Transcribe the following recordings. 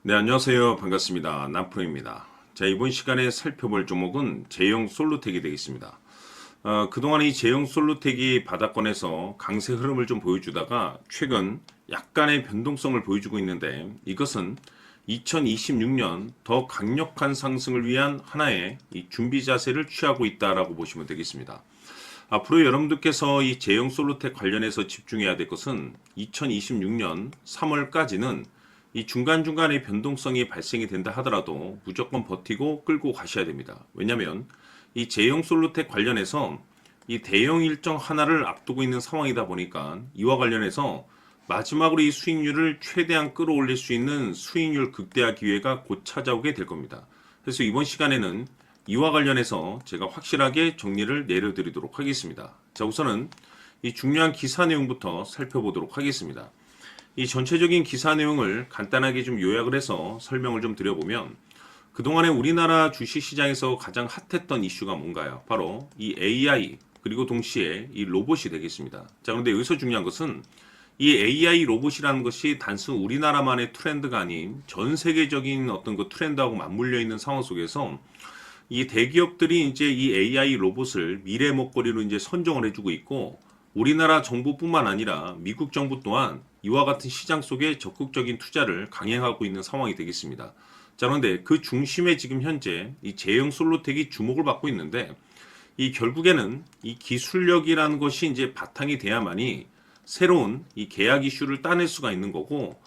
네, 안녕하세요. 반갑습니다. 남프로입니다. 자, 이번 시간에 살펴볼 종목은 제형 솔루텍이 되겠습니다. 그동안 이 제형 솔루텍이 바닥권에서 강세 흐름을 좀 보여주다가 최근 약간의 변동성을 보여주고 있는데 이것은 2026년 더 강력한 상승을 위한 하나의 이 준비 자세를 취하고 있다라고 보시면 되겠습니다. 앞으로 여러분들께서 이 제형 솔루텍 관련해서 집중해야 될 것은 2026년 3월까지는 이 중간중간에 변동성이 발생이 된다 하더라도 무조건 버티고 끌고 가셔야 됩니다. 왜냐하면 이 제형 솔루텍 관련해서 이 대형 일정 하나를 앞두고 있는 상황이다 보니까 이와 관련해서 마지막으로 이 수익률을 최대한 끌어올릴 수 있는 수익률 극대화 기회가 곧 찾아오게 될 겁니다. 그래서 이번 시간에는 이와 관련해서 제가 확실하게 정리를 내려드리도록 하겠습니다. 자, 우선은 이 중요한 기사 내용부터 살펴보도록 하겠습니다. 이 전체적인 기사 내용을 간단하게 좀 요약을 해서 설명을 좀 드려보면 그동안에 우리나라 주식시장에서 가장 핫했던 이슈가 뭔가요? 바로 이 AI 그리고 동시에 이 로봇이 되겠습니다. 자, 그런데 여기서 중요한 것은 이 AI 로봇이라는 것이 단순 우리나라만의 트렌드가 아닌 전 세계적인 어떤 그 트렌드하고 맞물려 있는 상황 속에서 이 대기업들이 이제 이 AI 로봇을 미래 먹거리로 이제 선정을 해주고 있고 우리나라 정부뿐만 아니라 미국 정부 또한 이와 같은 시장 속에 적극적인 투자를 강행하고 있는 상황이 되겠습니다. 자, 그런데 그 중심에 지금 현재 이 제형 솔루텍이 주목을 받고 있는데 이 결국에는 이 기술력이라는 것이 이제 바탕이 돼야만이 새로운 이 계약 이슈를 따낼 수가 있는 거고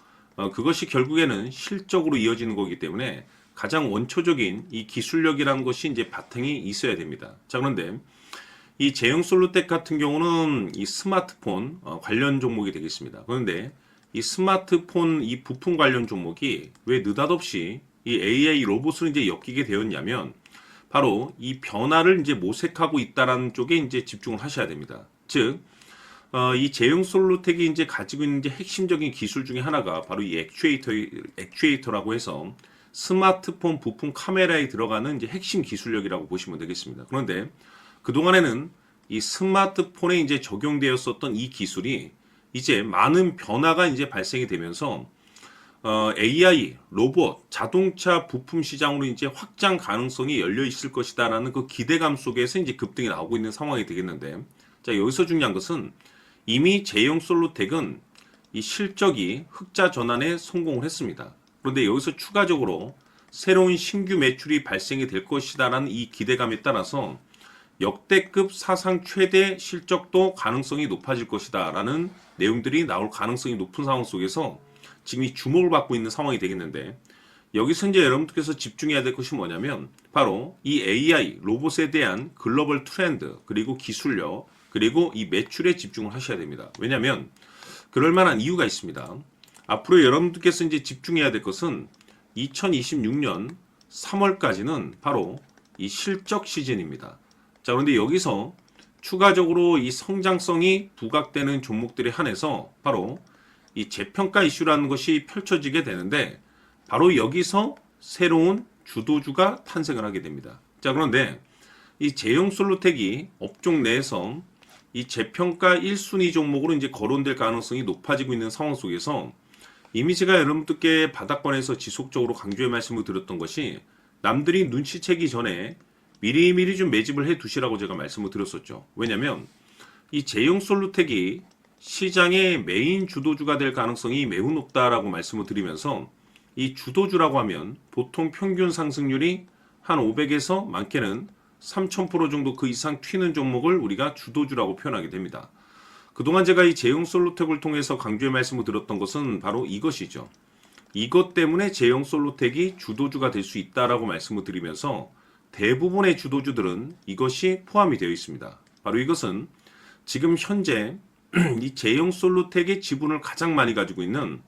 그것이 결국에는 실적으로 이어지는 거기 때문에 가장 원초적인 이 기술력이라는 것이 이제 바탕이 있어야 됩니다. 자, 그런데 이 제형 솔루텍 같은 경우는 이 스마트폰 관련 종목이 되겠습니다. 그런데 이 스마트폰 이 부품 관련 종목이 왜 느닷없이 이 AI 로봇을 이제 엮이게 되었냐면 바로 이 변화를 이제 모색하고 있다라는 쪽에 이제 집중을 하셔야 됩니다. 즉, 이 제형 솔루텍이 이제 가지고 있는 이제 핵심적인 기술 중에 하나가 바로 이 액추에이터라고 해서 스마트폰 부품 카메라에 들어가는 이제 핵심 기술력이라고 보시면 되겠습니다. 그런데 그동안에는 이 스마트폰에 이제 적용되었었던 이 기술이 이제 많은 변화가 이제 발생이 되면서 AI, 로봇, 자동차 부품 시장으로 이제 확장 가능성이 열려 있을 것이다라는 그 기대감 속에서 이제 급등이 나오고 있는 상황이 되겠는데, 자, 여기서 중요한 것은 이미 제형 솔루텍은 이 실적이 흑자 전환에 성공을 했습니다. 그런데 여기서 추가적으로 새로운 신규 매출이 발생이 될 것이다라는 이 기대감에 따라서 역대급 사상 최대 실적도 가능성이 높아질 것이다라는 내용들이 나올 가능성이 높은 상황 속에서 지금 이 주목을 받고 있는 상황이 되겠는데 여기서 이제 여러분들께서 집중해야 될 것이 뭐냐면 바로 이 AI 로봇에 대한 글로벌 트렌드 그리고 기술력 그리고 이 매출에 집중을 하셔야 됩니다. 왜냐하면 그럴 만한 이유가 있습니다. 앞으로 여러분들께서 이제 집중해야 될 것은 2026년 3월까지는 바로 이 실적 시즌입니다. 자, 그런데 여기서 추가적으로 이 성장성이 부각되는 종목들에 한해서 바로 이 재평가 이슈라는 것이 펼쳐지게 되는데 바로 여기서 새로운 주도주가 탄생을 하게 됩니다. 자, 그런데 이 제형 솔루텍이 업종 내에서 이 재평가 1순위 종목으로 이제 거론될 가능성이 높아지고 있는 상황 속에서 이미 제가 여러분들께 바닥권에서 지속적으로 강조의 말씀을 드렸던 것이 남들이 눈치채기 전에 미리미리 좀 매집을 해 두시라고 제가 말씀을 드렸었죠. 왜냐면 이 제형 솔루텍이 시장의 메인 주도주가 될 가능성이 매우 높다라고 말씀을 드리면서 이 주도주라고 하면 보통 평균 상승률이 한 500에서 많게는 3000% 정도 그 이상 튀는 종목을 우리가 주도주라고 표현하게 됩니다. 그동안 제가 이 제형 솔루텍을 통해서 강조의 말씀을 드렸던 것은 바로 이것이죠. 이것 때문에 제형 솔루텍이 주도주가 될 수 있다라고 말씀을 드리면서 대부분의 주도주들은 이것이 포함이 되어 있습니다. 바로 이것은 지금 현재 이 제형 솔루텍의 지분을 가장 많이 가지고 있는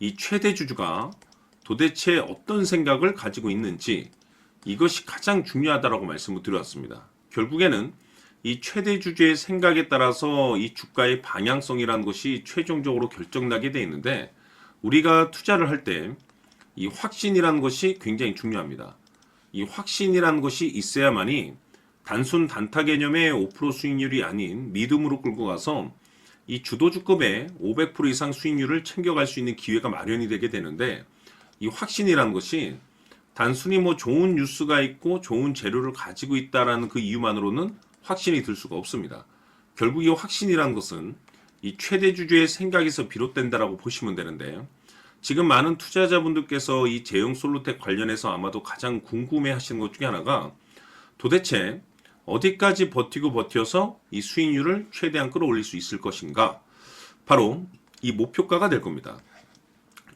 이 최대 주주가 도대체 어떤 생각을 가지고 있는지 이것이 가장 중요하다라고 말씀을 드렸습니다. 결국에는 이 최대 주주의 생각에 따라서 이 주가의 방향성이라는 것이 최종적으로 결정나게 되어 있는데 우리가 투자를 할 때 이 확신이라는 것이 굉장히 중요합니다. 이 확신이라는 것이 있어야만이 단순 단타 개념의 5% 수익률이 아닌 믿음으로 끌고 가서 이 주도주급의 500% 이상 수익률을 챙겨갈 수 있는 기회가 마련이 되게 되는데 이 확신이라는 것이 단순히 뭐 좋은 뉴스가 있고 좋은 재료를 가지고 있다라는 그 이유만으로는 확신이 들 수가 없습니다. 결국 이 확신이라는 것은 이 최대주주의 생각에서 비롯된다라고 보시면 되는데, 지금 많은 투자자분들께서 이 제형 솔루텍 관련해서 아마도 가장 궁금해 하시는 것 중에 하나가 도대체 어디까지 버티고 버텨서 이 수익률을 최대한 끌어올릴 수 있을 것인가? 바로 이 목표가가 될 겁니다.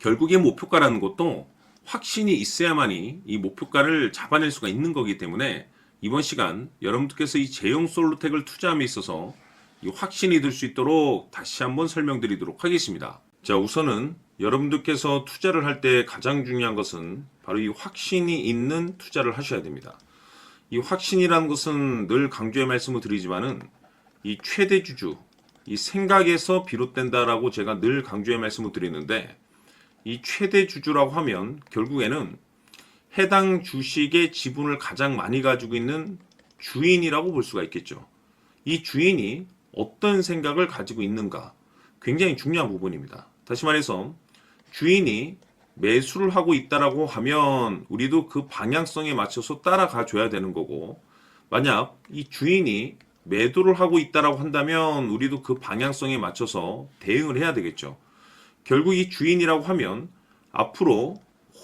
결국에 목표가라는 것도 확신이 있어야만이 이 목표가를 잡아낼 수가 있는 거기 때문에 이번 시간 여러분들께서 이 제형 솔루텍을 투자함에 있어서 이 확신이 들 수 있도록 다시 한번 설명드리도록 하겠습니다. 자, 우선은 여러분들께서 투자를 할 때 가장 중요한 것은 바로 이 확신이 있는 투자를 하셔야 됩니다. 이 확신이라는 것은 늘 강조의 말씀을 드리지만은 이 최대주주, 이 생각에서 비롯된다라고 제가 늘 강조의 말씀을 드리는데, 이 최대주주라고 하면 결국에는 해당 주식의 지분을 가장 많이 가지고 있는 주인이라고 볼 수가 있겠죠. 이 주인이 어떤 생각을 가지고 있는가, 굉장히 중요한 부분입니다. 다시 말해서 주인이 매수를 하고 있다라고 하면 우리도 그 방향성에 맞춰서 따라가 줘야 되는 거고, 만약 이 주인이 매도를 하고 있다라고 한다면 우리도 그 방향성에 맞춰서 대응을 해야 되겠죠. 결국 이 주인이라고 하면 앞으로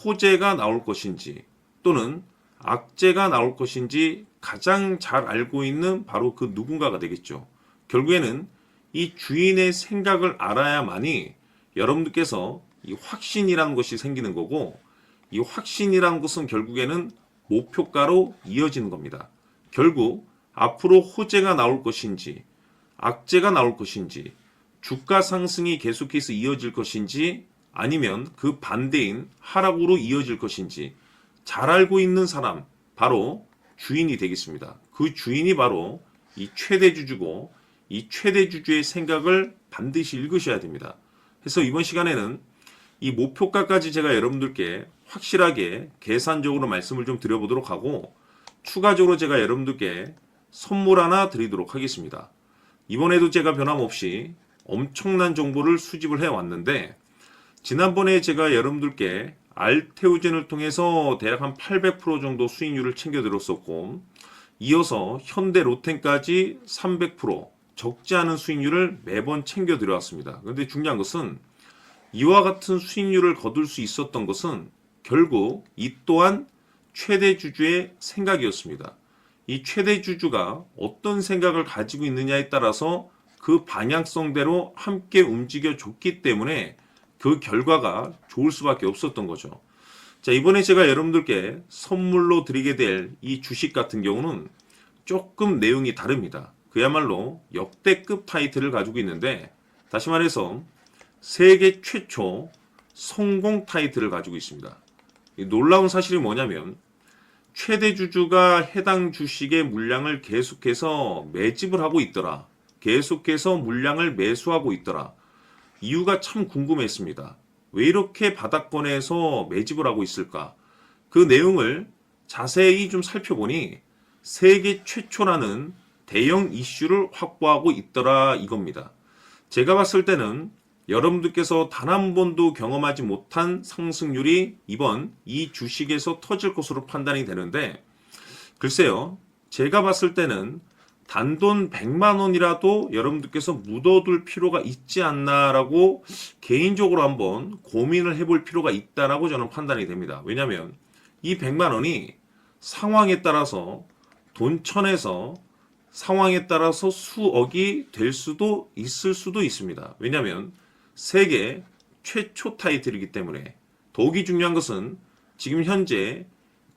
호재가 나올 것인지 또는 악재가 나올 것인지 가장 잘 알고 있는 바로 그 누군가가 되겠죠. 결국에는 이 주인의 생각을 알아야만이 여러분들께서 이 확신이라는 것이 생기는 거고, 이 확신이라는 것은 결국에는 목표가로 이어지는 겁니다. 결국 앞으로 호재가 나올 것인지 악재가 나올 것인지 주가 상승이 계속해서 이어질 것인지 아니면 그 반대인 하락으로 이어질 것인지 잘 알고 있는 사람, 바로 주인이 되겠습니다. 그 주인이 바로 이 최대주주고, 이 최대주주의 생각을 반드시 읽으셔야 됩니다. 그래서 이번 시간에는 이 목표가까지 제가 여러분들께 확실하게 계산적으로 말씀을 좀 드려보도록 하고, 추가적으로 제가 여러분들께 선물 하나 드리도록 하겠습니다. 이번에도 제가 변함없이 엄청난 정보를 수집을 해왔는데, 지난번에 제가 여러분들께 알테오젠을 통해서 대략 한 800% 정도 수익률을 챙겨드렸었고, 이어서 현대 로텐까지 300% 적지 않은 수익률을 매번 챙겨드려왔습니다. 그런데 중요한 것은 이와 같은 수익률을 거둘 수 있었던 것은 결국 이 또한 최대주주의 생각이었습니다. 이 최대주주가 어떤 생각을 가지고 있느냐에 따라서 그 방향성대로 함께 움직여 줬기 때문에 그 결과가 좋을 수밖에 없었던 거죠. 자, 이번에 제가 여러분들께 선물로 드리게 될 이 주식 같은 경우는 조금 내용이 다릅니다. 그야말로 역대급 타이틀을 가지고 있는데, 다시 말해서 세계 최초 성공 타이틀을 가지고 있습니다. 이 놀라운 사실이 뭐냐면 최대주주가 해당 주식의 물량을 계속해서 매집을 하고 있더라. 계속해서 물량을 매수하고 있더라. 이유가 참 궁금했습니다. 왜 이렇게 바닥권에서 매집을 하고 있을까? 그 내용을 자세히 좀 살펴보니 세계 최초라는 대형 이슈를 확보하고 있더라 이겁니다. 제가 봤을 때는 여러분들께서 단 한 번도 경험하지 못한 상승률이 이번 이 주식에서 터질 것으로 판단이 되는데, 글쎄요, 제가 봤을 때는 단돈 100만 원이라도 여러분들께서 묻어둘 필요가 있지 않나라고 개인적으로 한번 고민을 해볼 필요가 있다라고 저는 판단이 됩니다. 왜냐하면 이 100만 원이 상황에 따라서 돈천에서 상황에 따라서 수억이 될 수도 있을 수도 있습니다. 왜냐하면 세계 최초 타이틀이기 때문에. 더욱이 중요한 것은 지금 현재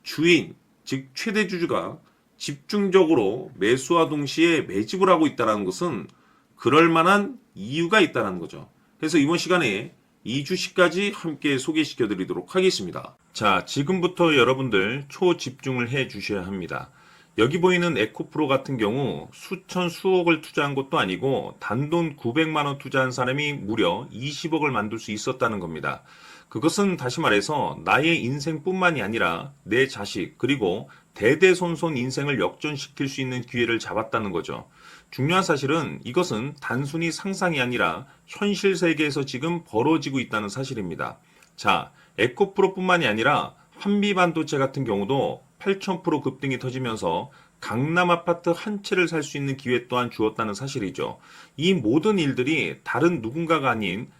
주인, 즉 최대주주가 집중적으로 매수와 동시에 매집을 하고 있다는 것은 그럴 만한 이유가 있다는 거죠. 그래서 이번 시간에 이 주식까지 함께 소개시켜 드리도록 하겠습니다. 자, 지금부터 여러분들 초집중을 해 주셔야 합니다. 여기 보이는 에코프로 같은 경우 수천 수억을 투자한 것도 아니고 단돈 900만 원 투자한 사람이 무려 20억을 만들 수 있었다는 겁니다. 그것은 다시 말해서 나의 인생뿐만이 아니라 내 자식 그리고 대대손손 인생을 역전시킬 수 있는 기회를 잡았다는 거죠. 중요한 사실은 이것은 단순히 상상이 아니라 현실 세계에서 지금 벌어지고 있다는 사실입니다. 자, 에코프로뿐만이 아니라 한미반도체 같은 경우도 8,000% 급등이 터지면서 강남 아파트 한 채를 살 수 있는 기회 또한 주었다는 사실이죠. 이 모든 일들이 다른 누군가가 아닌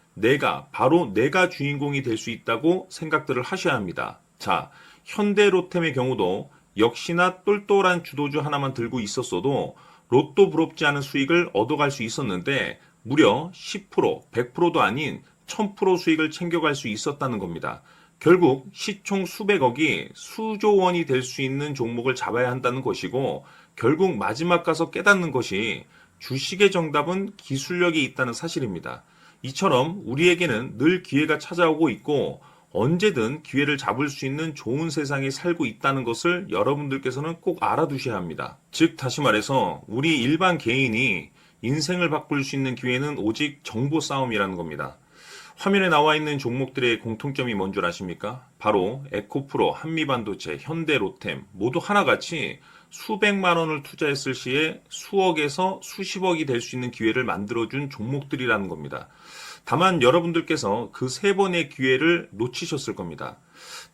바로 내가 주인공이 될 수 있다고 생각들을 하셔야 합니다. 자, 현대로템의 경우도 역시나 똘똘한 주도주 하나만 들고 있었어도 로또 부럽지 않은 수익을 얻어갈 수 있었는데 무려 10%, 100%도 아닌 1000% 수익을 챙겨갈 수 있었다는 겁니다. 결국 시총 수백억이 수조 원이 될 수 있는 종목을 잡아야 한다는 것이고 결국 마지막 가서 깨닫는 것이 주식의 정답은 기술력이 있다는 사실입니다. 이처럼 우리에게는 늘 기회가 찾아오고 있고 언제든 기회를 잡을 수 있는 좋은 세상에 살고 있다는 것을 여러분들께서는 꼭 알아두셔야 합니다. 즉 다시 말해서 우리 일반 개인이 인생을 바꿀 수 있는 기회는 오직 정보 싸움이라는 겁니다. 화면에 나와 있는 종목들의 공통점이 뭔 줄 아십니까? 바로 에코프로, 한미반도체, 현대로템 모두 하나같이 수백만 원을 투자했을 시에 수억에서 수십억이 될 수 있는 기회를 만들어준 종목들이라는 겁니다. 다만 여러분들께서 그 세 번의 기회를 놓치셨을 겁니다.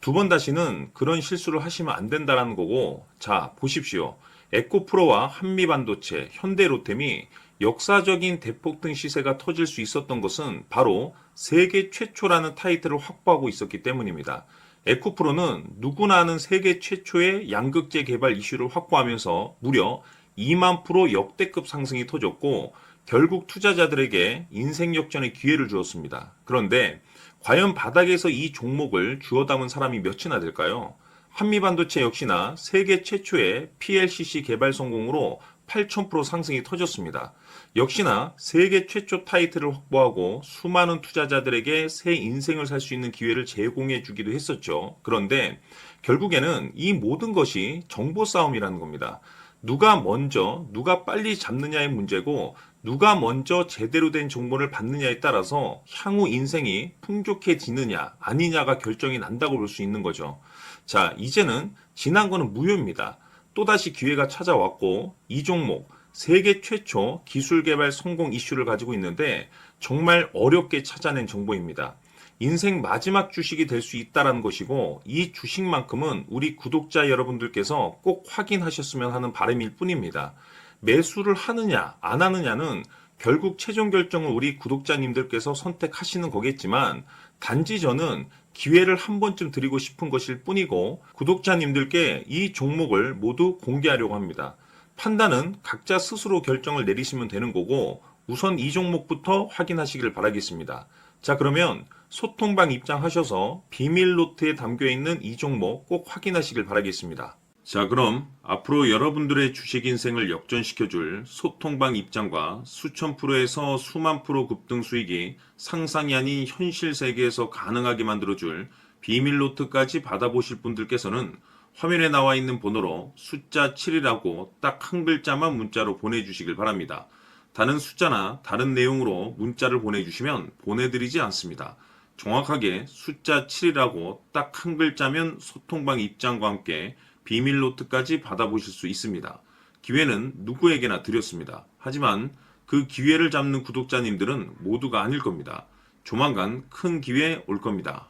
두 번 다시는 그런 실수를 하시면 안 된다는 거고, 자, 보십시오. 에코프로와 한미반도체, 현대로템이 역사적인 대폭등 시세가 터질 수 있었던 것은 바로 세계 최초라는 타이틀을 확보하고 있었기 때문입니다. 에코프로는 누구나 아는 세계 최초의 양극재 개발 이슈를 확보하면서 무려 2만 프로 역대급 상승이 터졌고 결국 투자자들에게 인생 역전의 기회를 주었습니다. 그런데 과연 바닥에서 이 종목을 주워 담은 사람이 몇이나 될까요? 한미반도체 역시나 세계 최초의 PLCC 개발 성공으로 8,000% 상승이 터졌습니다. 역시나 세계 최초 타이틀을 확보하고 수많은 투자자들에게 새 인생을 살 수 있는 기회를 제공해 주기도 했었죠. 그런데 결국에는 이 모든 것이 정보 싸움이라는 겁니다. 누가 먼저, 누가 빨리 잡느냐의 문제고 누가 먼저 제대로 된 정보를 받느냐에 따라서 향후 인생이 풍족해지느냐 아니냐가 결정이 난다고 볼 수 있는 거죠. 자, 이제는 지난 거는 무효입니다. 또다시 기회가 찾아왔고 이 종목 세계 최초 기술 개발 성공 이슈를 가지고 있는데 정말 어렵게 찾아낸 정보입니다. 인생 마지막 주식이 될 수 있다는 것이고 이 주식만큼은 우리 구독자 여러분들께서 꼭 확인하셨으면 하는 바람일 뿐입니다. 매수를 하느냐 안 하느냐는 결국 최종 결정을 우리 구독자님들께서 선택하시는 거겠지만 단지 저는 기회를 한 번쯤 드리고 싶은 것일 뿐이고 구독자님들께 이 종목을 모두 공개하려고 합니다. 판단은 각자 스스로 결정을 내리시면 되는 거고 우선 이 종목부터 확인하시길 바라겠습니다. 자, 그러면 소통방 입장하셔서 비밀 노트에 담겨 있는 이 종목 꼭 확인하시길 바라겠습니다. 자, 그럼 앞으로 여러분들의 주식 인생을 역전시켜줄 소통방 입장과 수천 프로에서 수만 프로 급등 수익이 상상이 아닌 현실 세계에서 가능하게 만들어줄 비밀 노트까지 받아보실 분들께서는 화면에 나와 있는 번호로 숫자 7이라고 딱 한 글자만 문자로 보내주시길 바랍니다. 다른 숫자나 다른 내용으로 문자를 보내주시면 보내드리지 않습니다. 정확하게 숫자 7이라고 딱 한 글자면 소통방 입장과 함께 비밀 노트까지 받아보실 수 있습니다. 기회는 누구에게나 드렸습니다. 하지만 그 기회를 잡는 구독자님들은 모두가 아닐 겁니다. 조만간 큰 기회 올 겁니다.